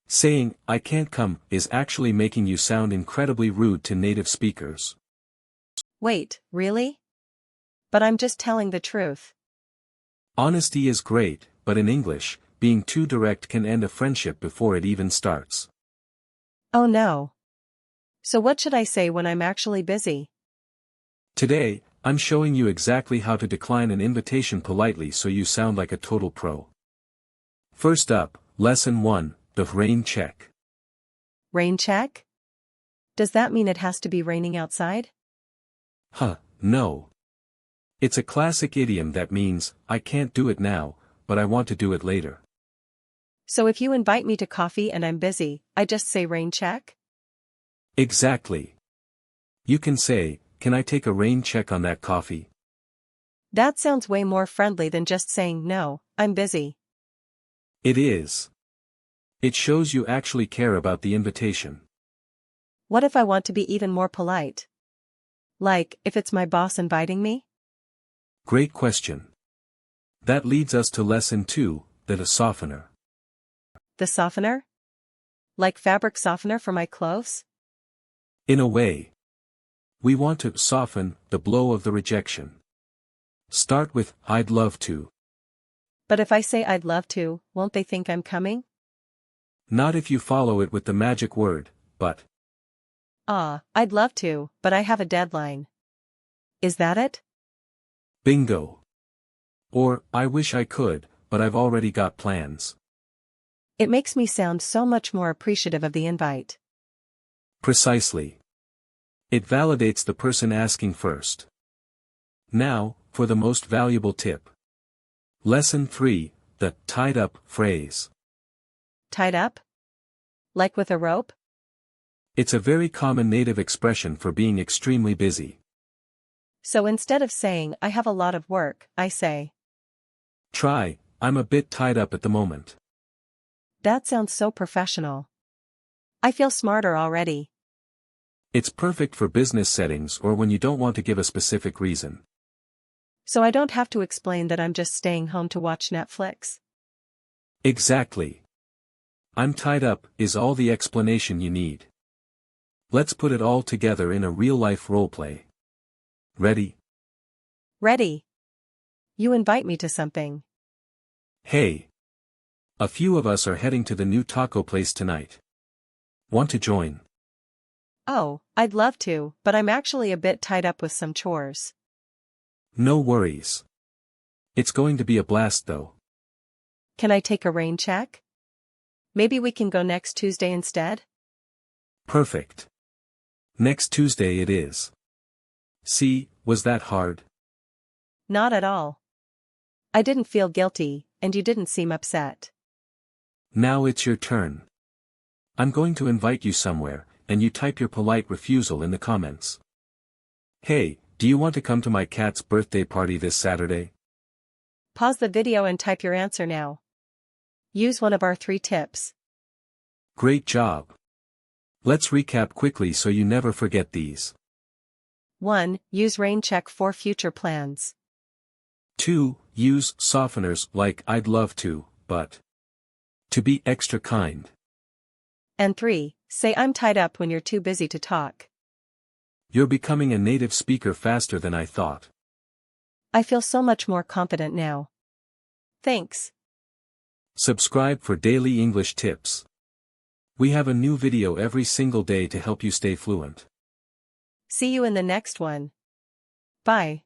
Saying, "I can't come," is actually making you sound incredibly rude to native speakers. Wait, really? But I'm just telling the truth. Honesty is great, but in English, being too direct can end a friendship before it even starts. Oh no. So what should I say when I'm actually busy? Today, I'm showing you exactly how to decline an invitation politely so you sound like a total pro. First up, Lesson 1, the rain check. Rain check? Does that mean it has to be raining outside? No. It's a classic idiom that means, "I can't do it now, but I want to do it later." So if you invite me to coffee and I'm busy, I just say rain check? Exactly. You can say, "Can I take a rain check on that coffee?" That sounds way more friendly than just saying no, I'm busy. It is. It shows you actually care about the invitation. What if I want to be even more polite? Like, if it's my boss inviting me? Great question. That leads us to Lesson 2, the softener. The softener? Like fabric softener for my clothes? In a way. We want to soften the blow of the rejection. Start with, "I'd love to." But if I say I'd love to, won't they think I'm coming? Not if you follow it with the magic word, "but." I'd love to, but I have a deadline. Is that it? Bingo. Or, "I wish I could, but I've already got plans." It makes me sound so much more appreciative of the invite. Precisely. It validates the person asking first. Now, for the most valuable tip. Lesson 3, the tied up phrase. Tied up? Like with a rope? It's a very common native expression for being extremely busy. So instead of saying I have a lot of work, I say, Try, "I'm a bit tied up at the moment." that sounds so professional. I feel smarter already. It's perfect for business settings or when you don't want to give a specific reason. So I don't have to explain that I'm just staying home to watch Netflix. Exactly. "I'm tied up" is all the explanation you need. Let's put it all together in a real-life roleplay. Ready? Ready. You invite me to something. Hey. A few of us are heading to the new taco place tonight. Want to join? Oh, I'd love to, but I'm actually a bit tied up with some chores. No worries. It's going to be a blast though. Can I take a rain check? Maybe we can go next Tuesday instead? Perfect. Next Tuesday it is. See, was that hard? Not at all. I didn't feel guilty, and you didn't seem upset. Now it's your turn. I'm going to invite you somewhere, and you type your polite refusal in the comments. Hey, do you want to come to my cat's birthday party this Saturday? Pause the video and type your answer now. Use one of our 3 tips. Great job. Let's recap quickly so you never forget these. 1. Use rain check for future plans. 2. Use softeners like "I'd love to, but." To be extra kind. And 3. Say I'm tied up when you're too busy to talk. You're becoming a native speaker faster than I thought. I feel so much more confident now. Thanks. Subscribe for daily English tips. We have a new video every single day to help you stay fluent. See you in the next one. Bye.